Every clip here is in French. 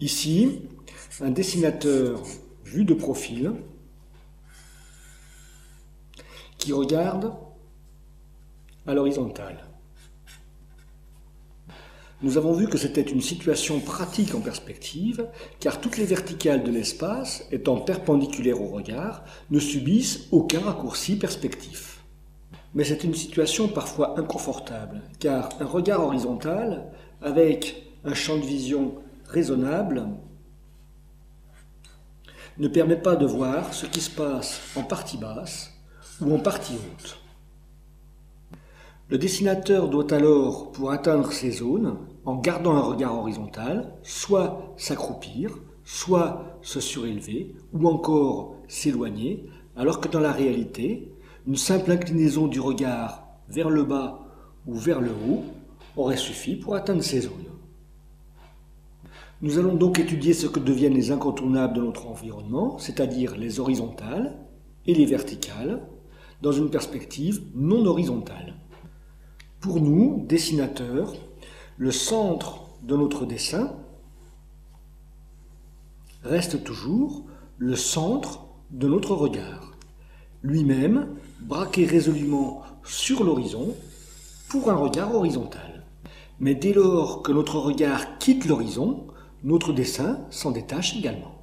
Ici, un dessinateur vu de profil qui regarde à l'horizontale. Nous avons vu que c'était une situation pratique en perspective, car toutes les verticales de l'espace, étant perpendiculaires au regard, ne subissent aucun raccourci perspectif. Mais c'est une situation parfois inconfortable, car un regard horizontal, avec un champ de vision raisonnable, ne permet pas de voir ce qui se passe en partie basse ou en partie haute. Le dessinateur doit alors, pour atteindre ces zones, en gardant un regard horizontal, soit s'accroupir, soit se surélever, ou encore s'éloigner, alors que dans la réalité, une simple inclinaison du regard vers le bas ou vers le haut aurait suffi pour atteindre ces zones. Nous allons donc étudier ce que deviennent les incontournables de notre environnement, c'est-à-dire les horizontales et les verticales, dans une perspective non horizontale. Pour nous, dessinateurs, le centre de notre dessin reste toujours le centre de notre regard, lui-même braqué résolument sur l'horizon pour un regard horizontal. Mais dès lors que notre regard quitte l'horizon, notre dessin s'en détache également.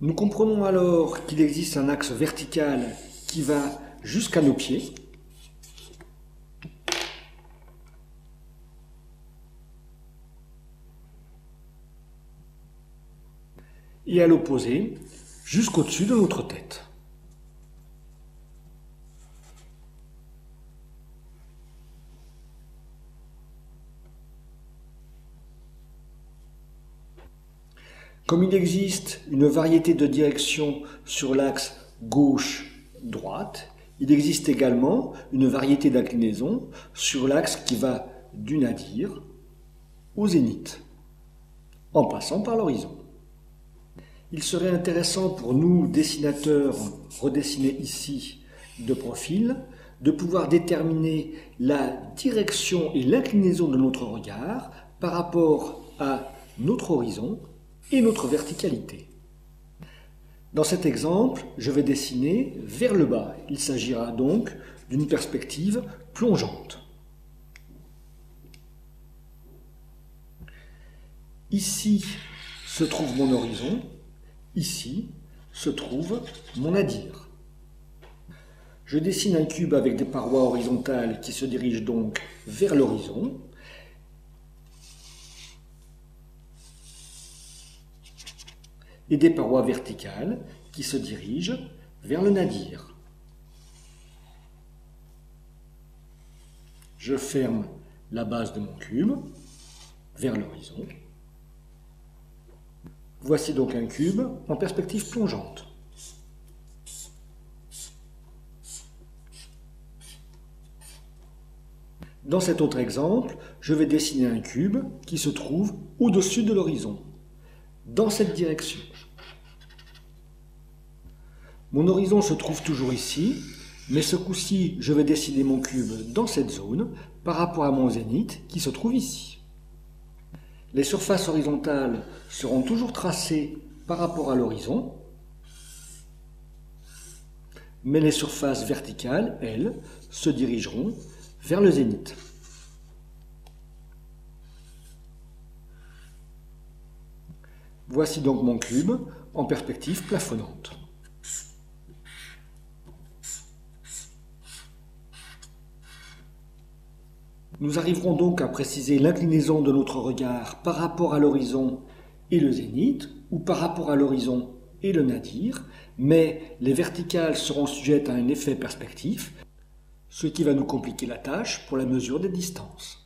Nous comprenons alors qu'il existe un axe vertical qui va jusqu'à nos pieds, et à l'opposé, jusqu'au-dessus de notre tête. Comme il existe une variété de directions sur l'axe gauche-droite, il existe également une variété d'inclinaisons sur l'axe qui va du nadir au zénith, en passant par l'horizon. Il serait intéressant pour nous, dessinateurs, redessinés ici de profil, de pouvoir déterminer la direction et l'inclinaison de notre regard par rapport à notre horizon et notre verticalité. Dans cet exemple, je vais dessiner vers le bas. Il s'agira donc d'une perspective plongeante. Ici se trouve mon horizon. Ici se trouve mon nadir. Je dessine un cube avec des parois horizontales qui se dirigent donc vers l'horizon. Et des parois verticales qui se dirigent vers le nadir. Je ferme la base de mon cube vers l'horizon. Voici donc un cube en perspective plongeante. Dans cet autre exemple, je vais dessiner un cube qui se trouve au-dessus de l'horizon, dans cette direction. Mon horizon se trouve toujours ici, mais ce coup-ci, je vais dessiner mon cube dans cette zone par rapport à mon zénith qui se trouve ici. Les surfaces horizontales seront toujours tracées par rapport à l'horizon, mais les surfaces verticales, elles, se dirigeront vers le zénith. Voici donc mon cube en perspective plafonnante. Nous arriverons donc à préciser l'inclinaison de notre regard par rapport à l'horizon et le zénith, ou par rapport à l'horizon et le nadir, mais les verticales seront sujettes à un effet perspectif, ce qui va nous compliquer la tâche pour la mesure des distances.